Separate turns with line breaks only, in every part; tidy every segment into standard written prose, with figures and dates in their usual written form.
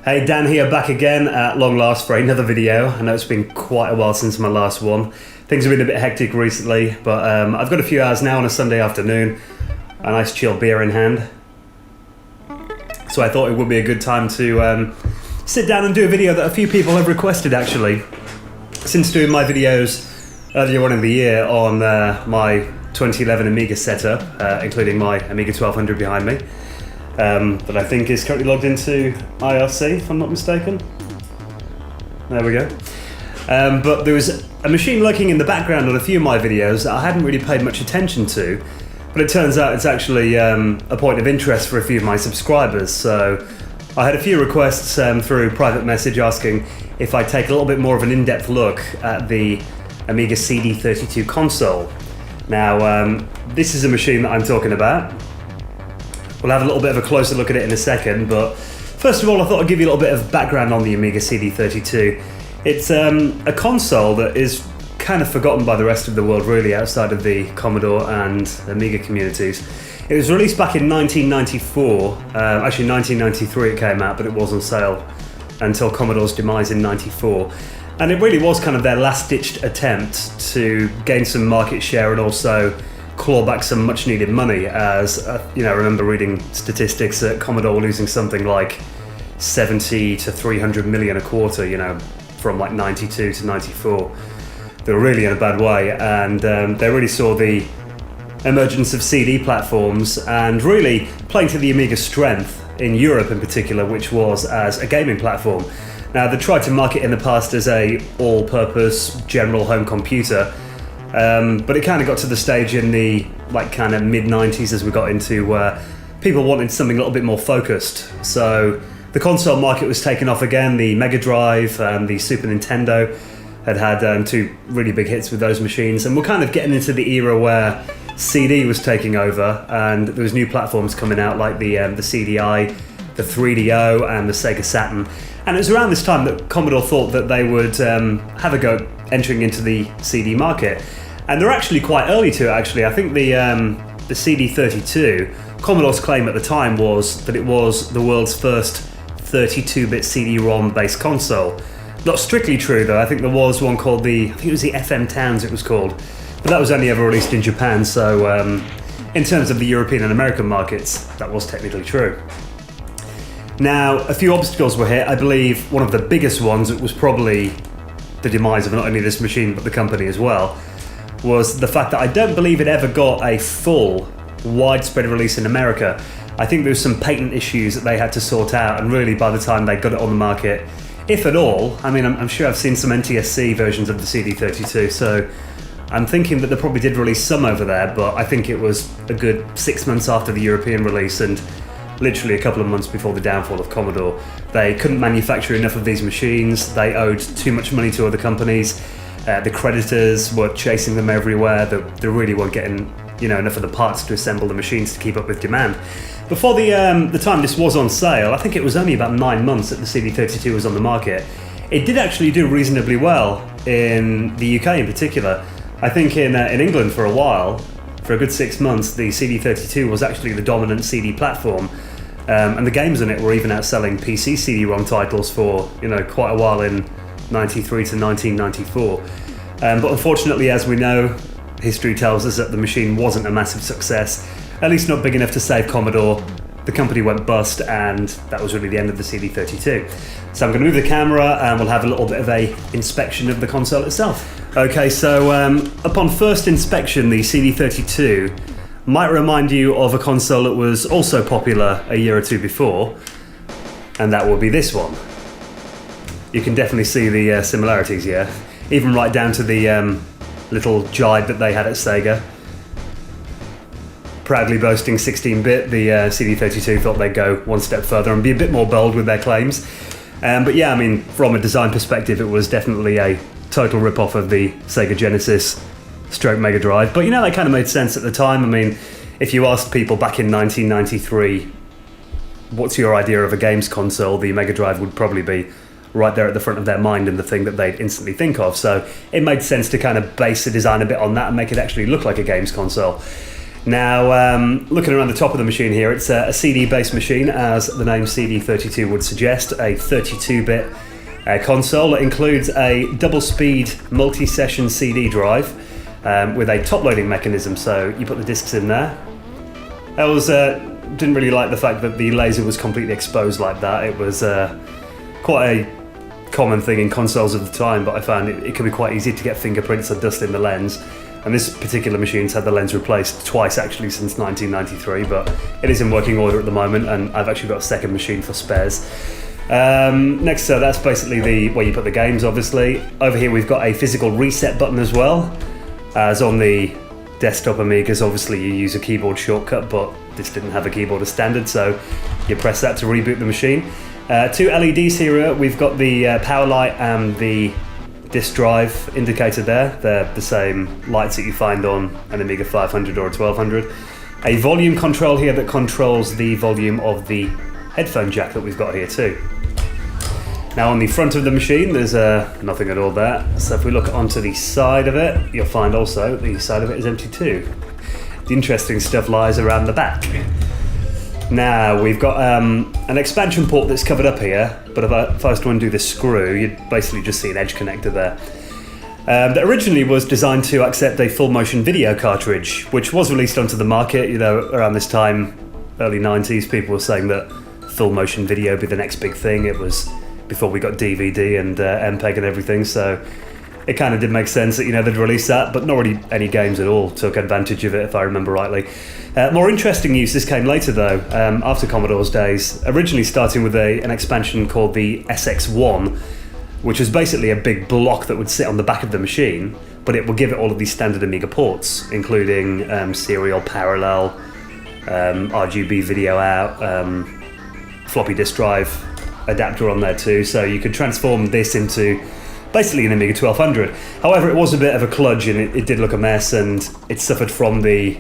Hey, Dan here, back again at long last for another video. I know it's been quite a while since my last one. Things have been a bit hectic recently, but I've got a few hours now on a Sunday afternoon, a nice chilled beer in hand. So I thought it would be a good time to sit down and do a video that a few people have requested actually. Since doing my videos earlier on in the year on my 2011 Amiga setup, including my Amiga 1200 behind me, that I think is currently logged into IRC, if I'm not mistaken. There we go. But there was a machine lurking in the background on a few of my videos that I hadn't really paid much attention to, but it turns out it's actually a point of interest for a few of my subscribers. So I had a few requests through private message asking if I'd take a little bit more of an in-depth look at the Amiga CD32 console. Now, this is a machine that I'm talking about. We'll have a little bit of a closer look at it in a second, but first of all, I thought I'd give you a little bit of background on the Amiga CD32. It's a console that is kind of forgotten by the rest of the world, really, outside of the Commodore and Amiga communities. It was released back in 1994, actually 1993 it came out, but it was on sale until Commodore's demise in 94. And it really was kind of their last-ditched attempt to gain some market share and also claw back some much-needed money, as I remember reading statistics that Commodore were losing something like 70 to 300 million a quarter, from like 92 to 94. They were really in a bad way, and they really saw the emergence of CD platforms and really playing to the Amiga's strength in Europe in particular, which was as a gaming platform. Now, they tried to market in the past as a all-purpose general home computer, but it kind of got to the stage in the kind of mid-90s as we got into where people wanted something a little bit more focused. So the console market was taking off again. The Mega Drive and the Super Nintendo had two really big hits with those machines, and we're kind of getting into the era where CD was taking over, and there was new platforms coming out like the CDI, the 3DO, and the Sega Saturn. And it was around this time that Commodore thought that they would have a go entering into the CD market. And they're actually quite early to it, actually. I think the CD32, Commodore's claim at the time was that it was the world's first 32-bit CD-ROM based console. Not strictly true, though. I think there was one called I think it was the FM Towns it was called. But that was only ever released in Japan, so in terms of the European and American markets, that was technically true. Now, a few obstacles were hit. I believe one of the biggest ones, it was probably the demise of not only this machine but the company as well, was the fact that I don't believe it ever got a full, widespread release in America. I think there was some patent issues that they had to sort out, and really by the time they got it on the market, if at all, I mean, I'm sure I've seen some NTSC versions of the CD32, so I'm thinking that they probably did release some over there, but I think it was a good 6 months after the European release and literally a couple of months before the downfall of Commodore. They couldn't manufacture enough of these machines, they owed too much money to other companies, the creditors were chasing them everywhere, they really weren't getting enough of the parts to assemble the machines to keep up with demand. Before the time this was on sale, I think it was only about 9 months that the CD32 was on the market. It did actually do reasonably well in the UK in particular. I think in England for a while, for a good 6 months, the CD32 was actually the dominant CD platform, and the games on it were even outselling PC CD-ROM titles for quite a while in 93 to 1994. But unfortunately, as we know, history tells us that the machine wasn't a massive success, at least not big enough to save Commodore. The company went bust, and that was really the end of the CD32. So I'm going to move the camera and we'll have a little bit of a inspection of the console itself. Okay, so upon first inspection, the CD32 might remind you of a console that was also popular a year or two before, and that would be this one. You can definitely see the similarities here, even right down to the little jibe that they had at Sega. Proudly boasting 16-bit, the CD32 thought they'd go one step further and be a bit more bold with their claims. But yeah, I mean, from a design perspective, it was definitely a total rip-off of the Sega Genesis stroke Mega Drive. But that kind of made sense at the time. I mean, if you asked people back in 1993, what's your idea of a games console, the Mega Drive would probably be right there at the front of their mind and the thing that they'd instantly think of. So it made sense to kind of base the design a bit on that and make it actually look like a games console. Now, looking around the top of the machine here, it's a CD-based machine, as the name CD32 would suggest, a 32-bit console. It includes a double-speed multi-session CD drive with a top-loading mechanism, so you put the discs in there. Didn't really like the fact that the laser was completely exposed like that. It was quite a common thing in consoles of the time, but I found it could be quite easy to get fingerprints or dust in the lens. And this particular machine's had the lens replaced twice actually since 1993, but it is in working order at the moment, and I've actually got a second machine for spares. Next, so that's basically where you put the games, obviously. Over here we've got a physical reset button as well. As on the desktop Amigas, obviously you use a keyboard shortcut, but this didn't have a keyboard as standard, so you press that to reboot the machine. Two LEDs here. We've got the power light and the disk drive indicator there. They're the same lights that you find on an Amiga 500 or a 1200. A volume control here that controls the volume of the headphone jack that we've got here too. Now on the front of the machine there's nothing at all there, so if we look onto the side of it, you'll find also the side of it is empty too. The interesting stuff lies around the back. Now we've got an expansion port that's covered up here, but if I was to undo the screw, you'd basically just see an edge connector there. That originally was designed to accept a full motion video cartridge, which was released onto the market. You know, around this time, early 90s, people were saying that full motion video would be the next big thing. It was before we got DVD and MPEG and everything, so it kind of did make sense that, you know, they'd release that, but not really any games at all took advantage of it, if I remember rightly. More interesting use, this came later though, after Commodore's days, originally starting with an expansion called the SX1, which was basically a big block that would sit on the back of the machine, but it would give it all of these standard Amiga ports, including serial, parallel, RGB video out, floppy disk drive adapter on there too, so you could transform this into basically an Amiga 1200. However, it was a bit of a kludge and it did look a mess, and it suffered from the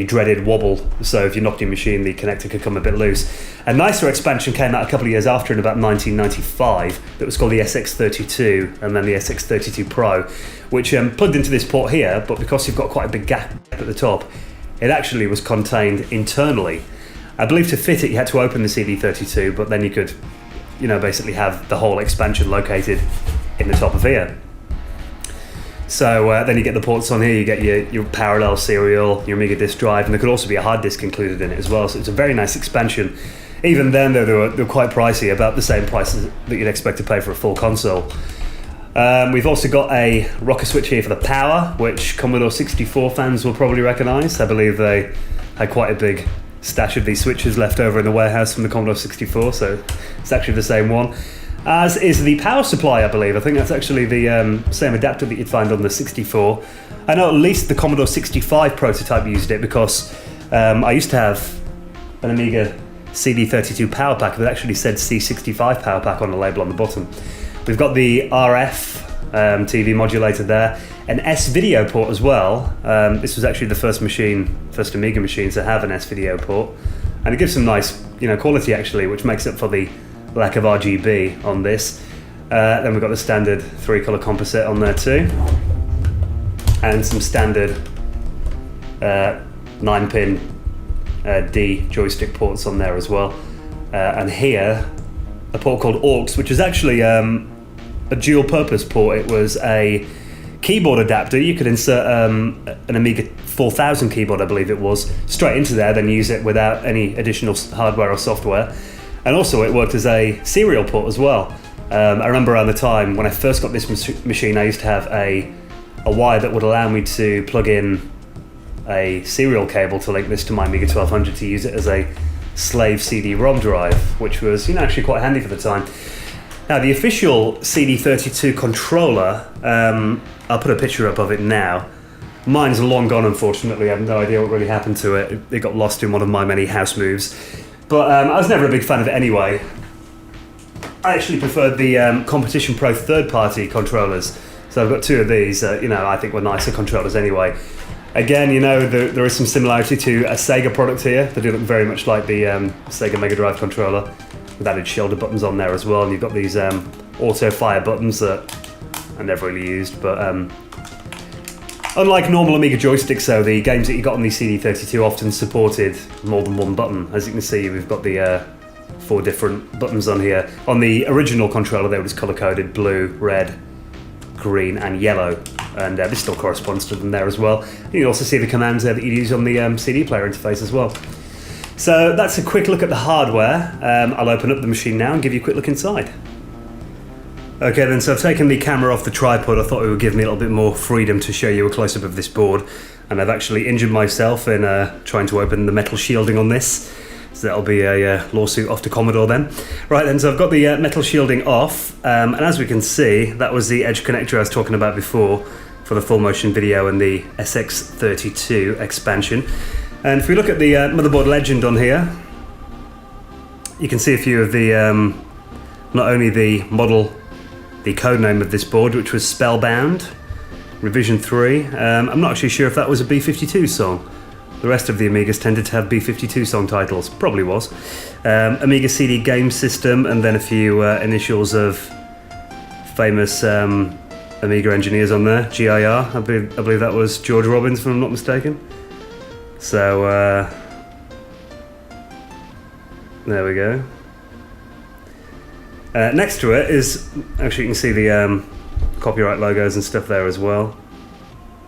dreaded wobble, so if you knocked your machine the connector could come a bit loose. A nicer expansion came out a couple of years after in about 1995 that was called the SX32 and then the SX32 Pro, which plugged into this port here, but because you've got quite a big gap at the top, it actually was contained internally. I believe to fit it you had to open the CD32, but then you could, you know, basically have the whole expansion located in the top of here. So then you get the ports on here, you get your parallel serial, your Amiga disk drive, and there could also be a hard disk included in it as well, so it's a very nice expansion. Even then though, they were quite pricey, about the same prices that you'd expect to pay for a full console. We've also got a rocker switch here for the power, which Commodore 64 fans will probably recognise. I believe they had quite a big stash of these switches left over in the warehouse from the Commodore 64, so it's actually the same one. As is the power supply, I believe. I think that's actually the same adapter that you'd find on the 64. I know at least the Commodore 65 prototype used it, because I used to have an Amiga CD32 power pack that actually said C65 power pack on the label on the bottom. We've got the RF TV modulator there, an S-video port as well. This was actually the first Amiga machine to have an S-video port, and it gives some nice, you know, quality actually, which makes up for the lack of RGB on this. Then we've got the standard 3-color composite on there too, and some standard 9-pin D joystick ports on there as well. And here, a port called AUX, which is actually a dual-purpose port. It was a keyboard adapter. You could insert an Amiga 4000 keyboard, I believe it was, straight into there, then use it without any additional hardware or software. And also it worked as a serial port as well. I remember around the time when I first got this machine, I used to have a wire that would allow me to plug in a serial cable to link this to my Amiga 1200 to use it as a slave CD-ROM drive, which was, you know, actually quite handy for the time. Now the official CD32 controller, I'll put a picture up of it now. Mine's long gone, unfortunately. I have no idea what really happened to it. It got lost in one of my many house moves. But I was never a big fan of it anyway. I actually preferred the Competition Pro third-party controllers. So I've got two of these, you know, I think were nicer controllers anyway. Again, you know, there is some similarity to a Sega product here. They do look very much like the Sega Mega Drive controller, with added shoulder buttons on there as well. And you've got these auto fire buttons that I never really used, but Unlike normal Amiga joysticks though, the games that you got on the CD32 often supported more than one button. As you can see, we've got the 4 different buttons on here. On the original controller they were just colour-coded blue, red, green and yellow, and this still corresponds to them there as well. You can also see the commands there that you use on the CD player interface as well. So that's a quick look at the hardware. I'll open up the machine now and give you a quick look inside. Okay then, so I've taken the camera off the tripod. I thought it would give me a little bit more freedom to show you a close-up of this board, and I've actually injured myself in trying to open the metal shielding on this, so that'll be a lawsuit off to Commodore then. Right then, so I've got the metal shielding off, and as we can see, that was the edge connector I was talking about before for the full motion video and the SX32 expansion. And if we look at the motherboard legend on here, you can see a few of the, not only the model, the code name of this board, which was Spellbound, Revision 3. I'm not actually sure if that was a B-52 song. The rest of the Amigas tended to have B-52 song titles. Probably was. Amiga CD Game System, and then a few initials of famous Amiga engineers on there. GIR, I believe that was George Robbins, if I'm not mistaken. So, there we go. Next to it is, actually you can see the copyright logos and stuff there as well.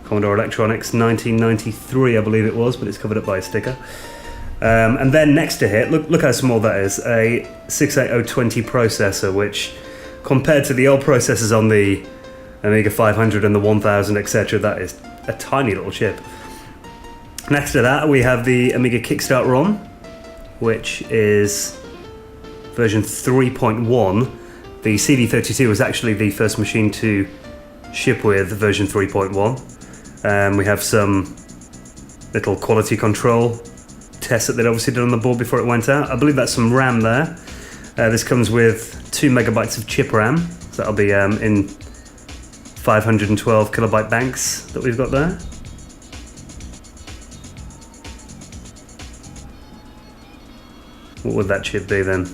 Commodore Electronics 1993 I believe it was, but it's covered up by a sticker. And then next to it, look how small that is, a 68020 processor, which compared to the old processors on the Amiga 500 and the 1000 etc, that is a tiny little chip. Next to that we have the Amiga Kickstart ROM, which is version 3.1. The CD32 was actually the first machine to ship with version 3.1. We have some little quality control tests that they'd obviously done on the board before it went out. I believe that's some RAM there. This comes with 2 megabytes of chip RAM, so that'll be in 512 kilobyte banks that we've got there. What would that chip be then?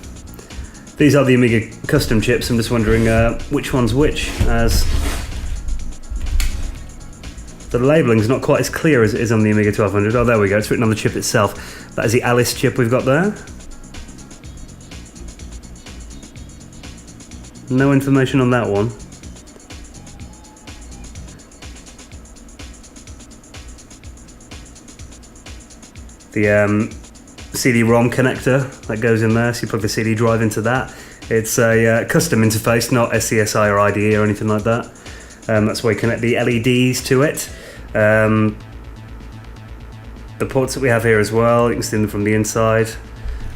These are the Amiga custom chips. I'm just wondering which one's which, as the labelling's not quite as clear as it is on the Amiga 1200. Oh, there we go, it's written on the chip itself. That is the Alice chip we've got there. No information on that one. The CD-ROM connector that goes in there, so you plug the CD drive into that. It's a custom interface, not SCSI or IDE or anything like that. That's where you connect the LEDs to it. The ports that we have here as well, you can see them from the inside.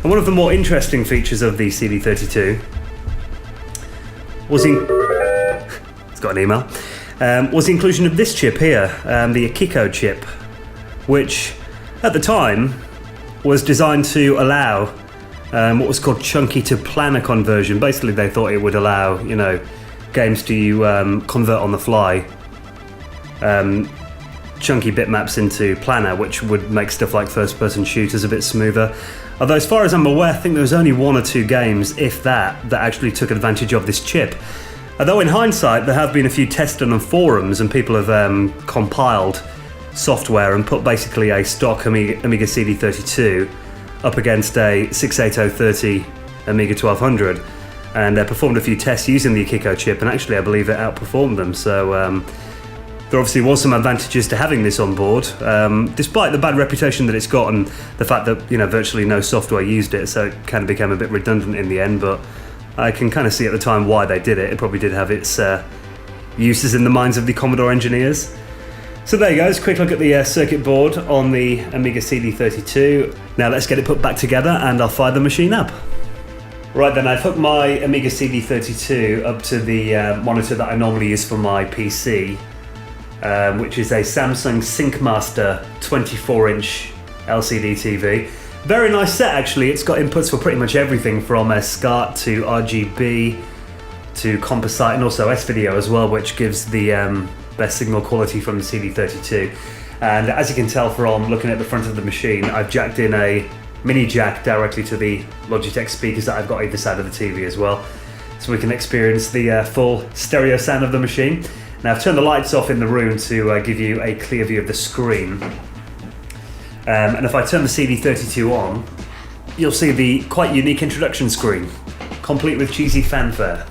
And one of the more interesting features of the CD32 was it's got an email, was the inclusion of this chip here, the Akiko chip, which at the time was designed to allow what was called chunky to planar conversion. Basically, they thought it would allow, you know, games to convert on the fly chunky bitmaps into planar, which would make stuff like first-person shooters a bit smoother. Although, as far as I'm aware, I think there was only 1 or 2 games, if that actually took advantage of this chip. Although in hindsight, there have been a few tests done on forums, and people have compiled software and put basically a stock Amiga CD32 up against a 68030 Amiga 1200 and performed a few tests using the Akiko chip, and actually I believe it outperformed them. So there obviously was some advantages to having this on board, despite the bad reputation that it's got and the fact that, you know, virtually no software used it, so it kind of became a bit redundant in the end. But I can kind of see at the time why they did it. It probably did have its uses in the minds of the Commodore engineers. So there you go, it's a quick look at the circuit board on the Amiga CD32. Now let's get it put back together and I'll fire the machine up. Right then, I've hooked my Amiga CD32 up to the monitor that I normally use for my PC, which is a Samsung SyncMaster 24-inch LCD TV. Very nice set actually, it's got inputs for pretty much everything from SCART to RGB to composite and also S-Video as well, which gives the best signal quality from the CD32. And as you can tell from looking at the front of the machine, I've jacked in a mini jack directly to the Logitech speakers that I've got either side of the TV as well, so we can experience the full stereo sound of the machine. Now I've turned the lights off in the room to give you a clear view of the screen. And if I turn the CD32 on, you'll see the quite unique introduction screen, complete with cheesy fanfare.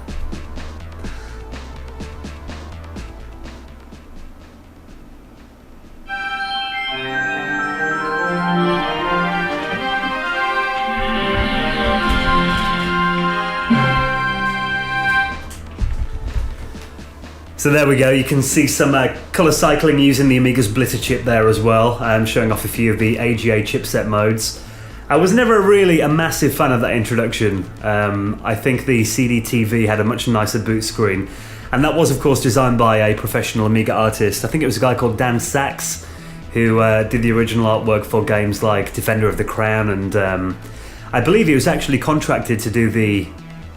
So there we go, you can see some colour cycling using the Amiga's Blitter chip there as well, showing off a few of the AGA chipset modes. I was never really a massive fan of that introduction. I think the CD-TV had a much nicer boot screen, and that was of course designed by a professional Amiga artist. I think it was a guy called Dan Sachs who did the original artwork for games like Defender of the Crown, and I believe he was actually contracted to do the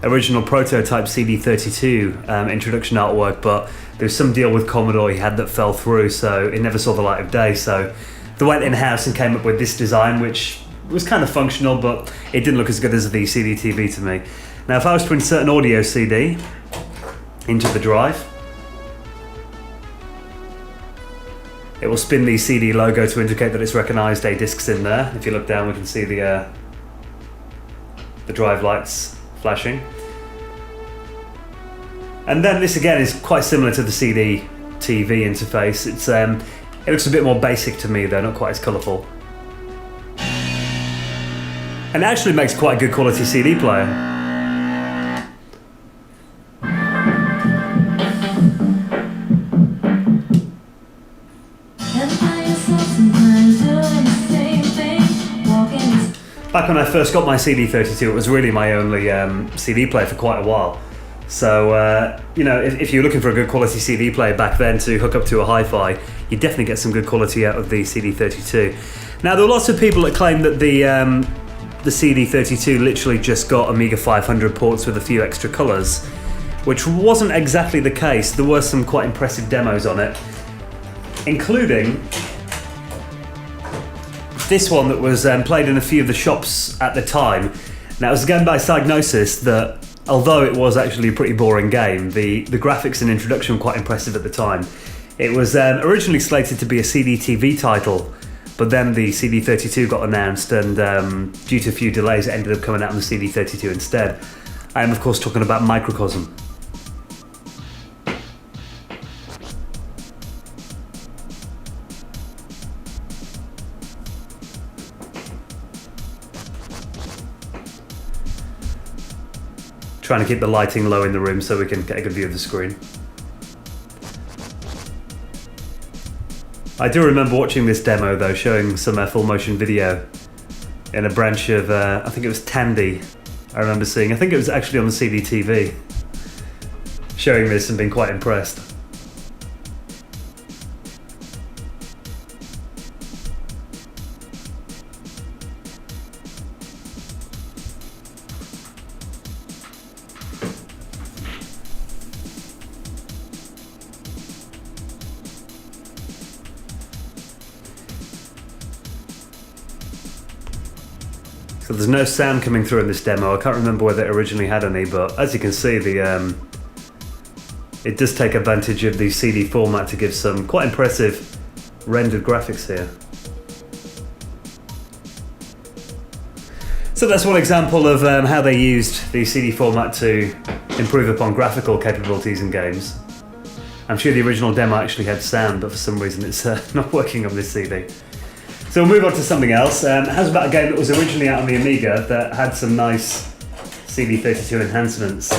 original prototype CD32 introduction artwork, but there was some deal with Commodore he had that fell through, so it never saw the light of day. So they went in-house and came up with this design, which was kind of functional, but it didn't look as good as the CD-TV to me. Now if I was to insert an audio CD into the drive, it will spin the CD logo to indicate that it's recognised a disc's in there. If you look down, we can see the drive lights flashing. And then this again is quite similar to the CD-TV interface. It looks a bit more basic to me though, not quite as colourful. And it actually makes quite a good quality CD player. Back when I first got my CD32, it was really my only CD player for quite a while. So, you know, if you're looking for a good quality CD player back then to hook up to a hi-fi, you definitely get some good quality out of the CD32. Now, there were lots of people that claimed that the CD32 literally just got Amiga 500 ports with a few extra colours, which wasn't exactly the case. There were some quite impressive demos on it, including this one that was played in a few of the shops at the time. Now it was a game by Psygnosis that, although it was actually a pretty boring game, the graphics and introduction were quite impressive at the time. It was originally slated to be a CD-TV title, but then the CD32 got announced, and due to a few delays it ended up coming out on the CD32 instead. I am of course talking about Microcosm. Trying to keep the lighting low in the room so we can get a good view of the screen. I do remember watching this demo though, showing some full motion video in a branch of, I think it was Tandy, I remember seeing. I think it was actually on the CD-TV, showing this and being quite impressed. So there's no sound coming through in this demo. I can't remember whether it originally had any, but as you can see, it does take advantage of the CD format to give some quite impressive rendered graphics here. So that's one example of how they used the CD format to improve upon graphical capabilities in games. I'm sure the original demo actually had sound, but for some reason it's not working on this CD. So we'll move on to something else. How's about a game that was originally out on the Amiga that had some nice CD32 enhancements?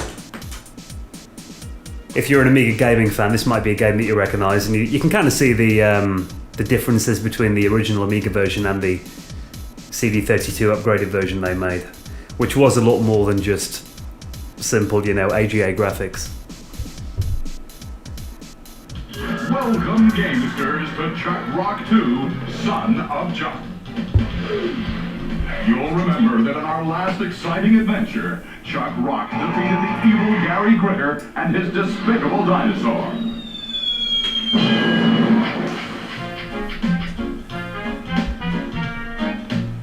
If you're an Amiga gaming fan, this might be a game that you recognise, and you can kind of see the differences between the original Amiga version and the CD32 upgraded version they made, which was a lot more than just simple, you know, AGA graphics.
Welcome, gamesters, to Chuck Rock 2, Son of Chuck. You'll remember that in our last exciting adventure, Chuck Rock defeated the evil Gary Gritter and his despicable dinosaur.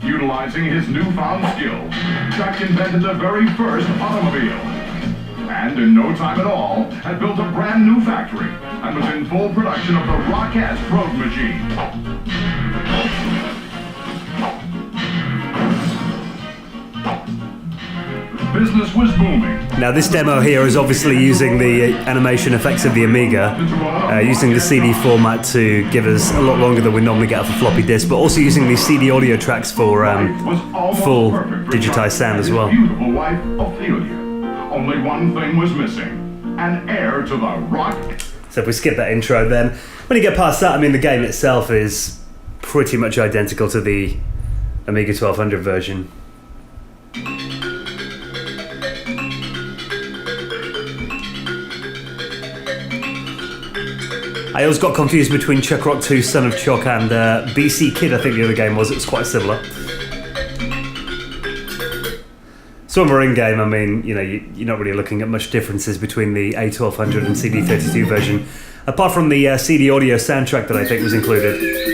Utilizing his newfound skills, Chuck invented the very first automobile. And in no time at all, had built a brand new factory and was in full production of the Rock-S Probe machine. Business was booming.
Now this demo here is obviously using the animation effects of the Amiga, using the CD format to give us a lot longer than we normally get off a floppy disk, but also using these CD audio tracks for full digitized sound as well.
Beautiful wife, Ophelia. Only one thing was missing: an heir to the rock.
So if we skip that intro, then when you get past that, I mean, the game itself is pretty much identical to the Amiga 1200 version. I always got confused between Chuck Rock 2 Son of Chuck and BC Kid, I think the other game was. It was quite similar. So when we're in game, I mean, you know, you're not really looking at much differences between the A1200 and CD32 version, apart from the CD audio soundtrack that I think was included.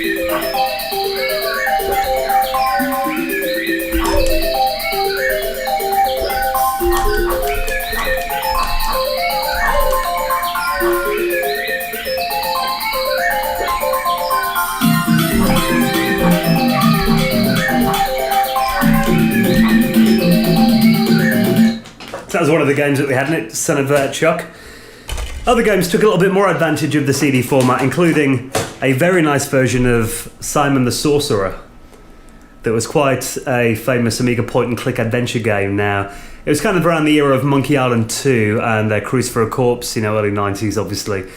That was one of the games that we had in it, Son of Chuck. Other games took a little bit more advantage of the CD format, including a very nice version of Simon the Sorcerer that was quite a famous Amiga point-and-click adventure game. Now, it was kind of around the era of Monkey Island 2 and Cruise for a Corpse, you know, early 90s, obviously.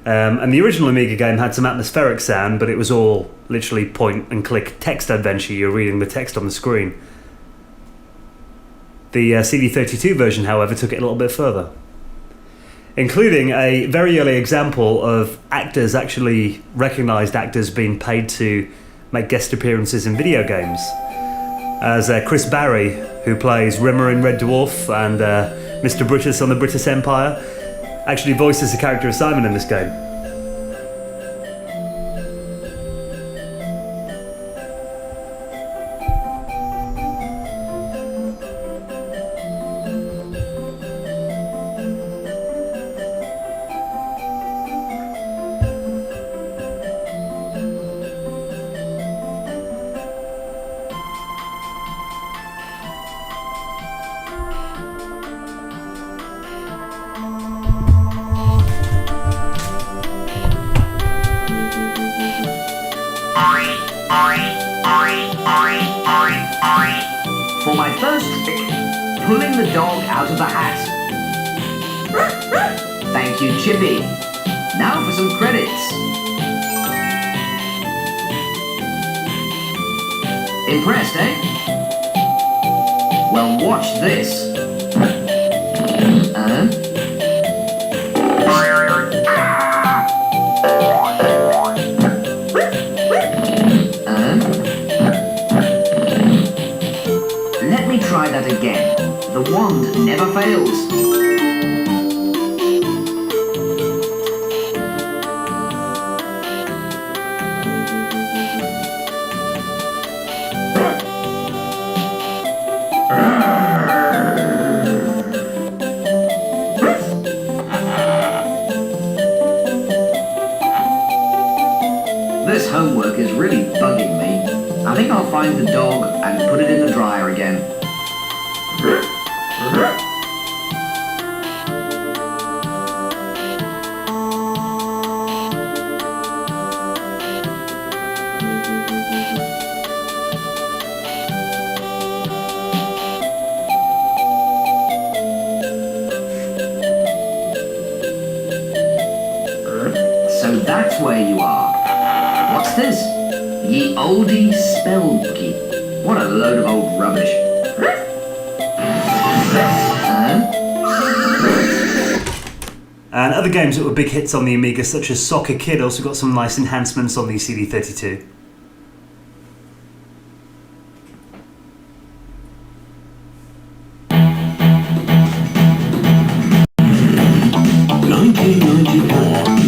And the original Amiga game had some atmospheric sound, but it was all literally point-and-click text adventure. You're reading the text on the screen. The CD32 version, however, took it a little bit further, including a very early example of actors, actually recognised actors, being paid to make guest appearances in video games. As Chris Barry, who plays Rimmer in Red Dwarf and Mr. Brutus on the British Empire, actually voices the character of Simon in this game.
For my first trick, pulling the dog out of the hat. Thank you, Chippy. Now for some credits. Impressed, eh? Well, watch this. Let me try that again. The wand never fails. This homework is really bugging me. I think I'll find the dog and put it in the dryer again. So that's where you are. What's this? Ye oldie spellbook. What a load of old rubbish.
And other games that were big hits on the Amiga, such as Soccer Kid, also got some nice enhancements on the CD32.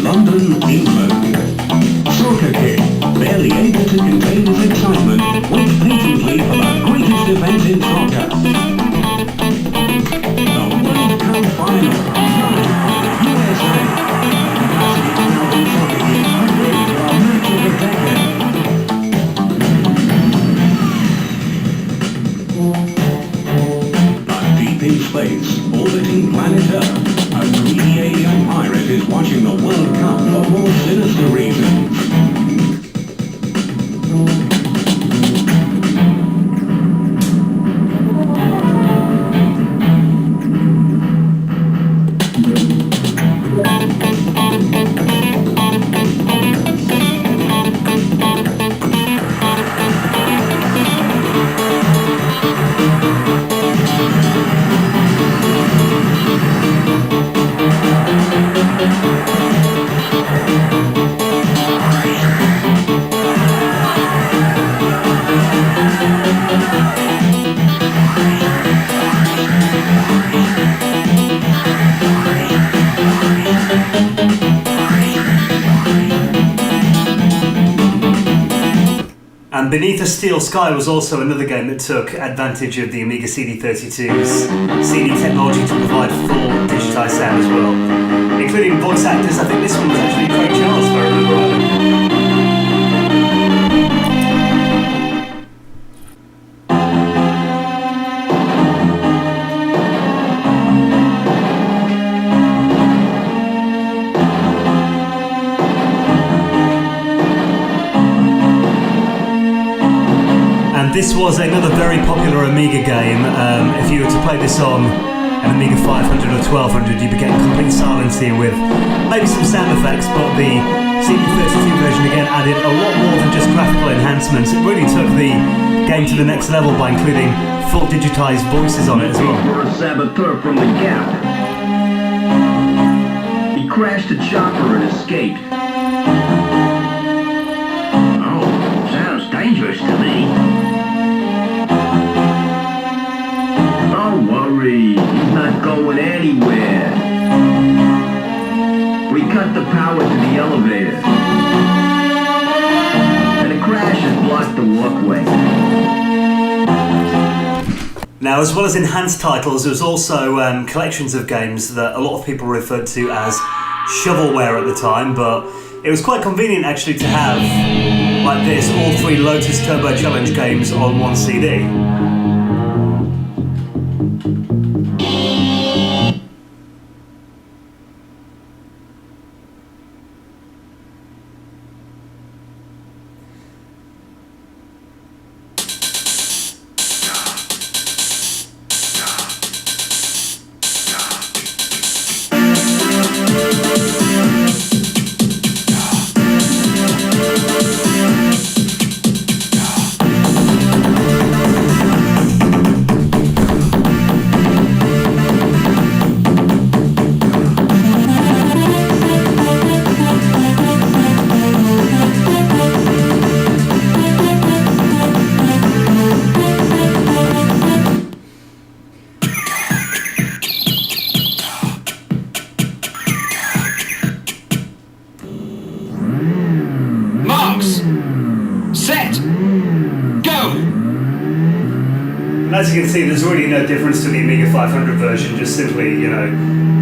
London, England. Soccer Kid, barely able to contain his excitement, waits patiently for the greatest event in soccer. The World Cup Final. that is watching the World Cup for more sinister reasons.
And Beneath a Steel Sky was also another game that took advantage of the Amiga CD32's CD technology to provide full digitised sound as well, including voice actors. I think this one was actually Craig Charles, if I remember rightly. This was another very popular Amiga game. If you were to play this on an Amiga 500 or 1200, you'd be getting complete silence here with maybe some sound effects, but the CD32 version again added a lot more than just graphical enhancements. It really took the game to the next level by including full digitized voices on it as well.
For a saboteur from the Gap. He crashed a chopper and escaped. Oh, sounds dangerous to me. Don't worry, he's not going anywhere. We cut the power to the elevator. And the crash has blocked the walkway.
Now, as well as enhanced titles, there was also collections of games that a lot of people referred to as shovelware at the time, but it was quite convenient actually to have, like this, all 3 Lotus Turbo Challenge games on one CD. As you can see, there's really no difference to the Amiga 500 version, just simply,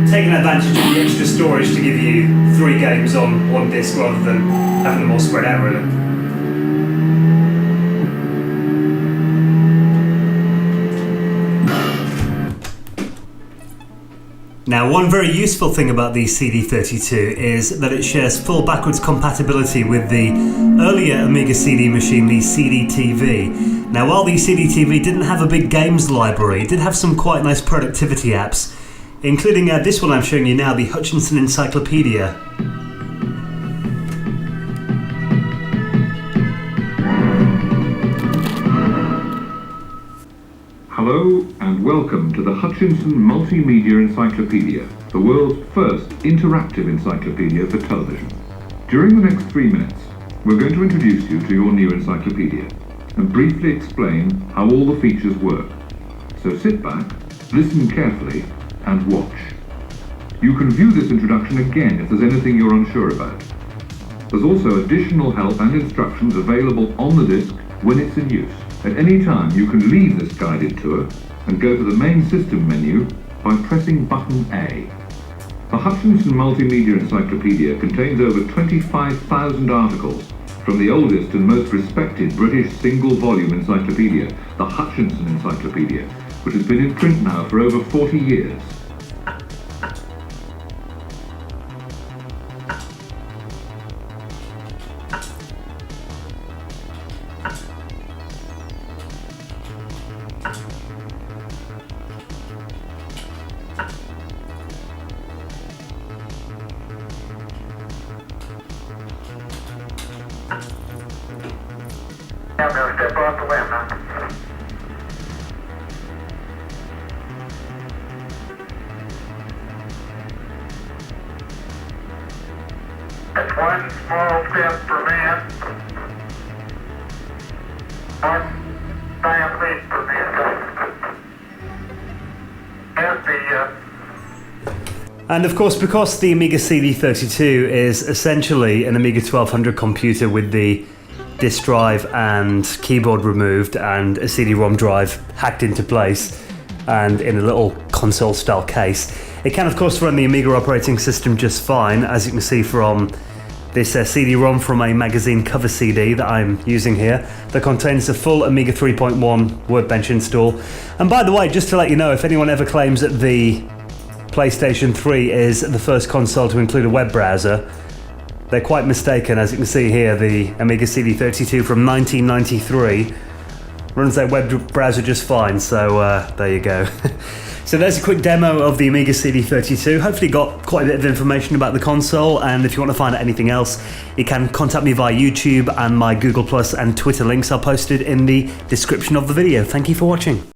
taking advantage of the extra storage to give you 3 games on one disc rather than having them all spread out, really. Now, one very useful thing about the CD32 is that it shares full backwards compatibility with the earlier Amiga CD machine, the CD-TV. Now, while the CD-TV didn't have a big games library, it did have some quite nice productivity apps, including this one I'm showing you now, the Hutchinson Encyclopedia.
Hello and welcome to the Hutchinson Multimedia Encyclopedia, the world's first interactive encyclopedia for television. During the next 3 minutes, we're going to introduce you to your new encyclopedia and briefly explain how all the features work. So sit back, listen carefully, and watch. You can view this introduction again if there's anything you're unsure about. There's also additional help and instructions available on the disc when it's in use. At any time, you can leave this guided tour and go to the main system menu by pressing button A. The Hutchinson Multimedia Encyclopedia contains over 25,000 articles from the oldest and most respected British single-volume encyclopedia, the Hutchinson Encyclopedia, which has been in print now for over 40 years.
step off the limb now. That's one small step for man, one giant leap for mankind. As
And of course, because the Amiga CD32 is essentially an Amiga 1200 computer with the disk drive and keyboard removed and a CD-ROM drive hacked into place and in a little console-style case, it can of course run the Amiga operating system just fine, as you can see from this CD-ROM from a magazine cover CD that I'm using here that contains a full Amiga 3.1 Workbench install. And by the way, just to let you know, if anyone ever claims that the PlayStation 3 is the first console to include a web browser, they're quite mistaken. As you can see here, the Amiga CD32 from 1993 runs that web browser just fine, so there you go. So there's a quick demo of the Amiga CD32. Hopefully got quite a bit of information about the console, and if you want to find out anything else, you can contact me via YouTube, and my Google Plus and Twitter links are posted in the description of the video. Thank you for watching.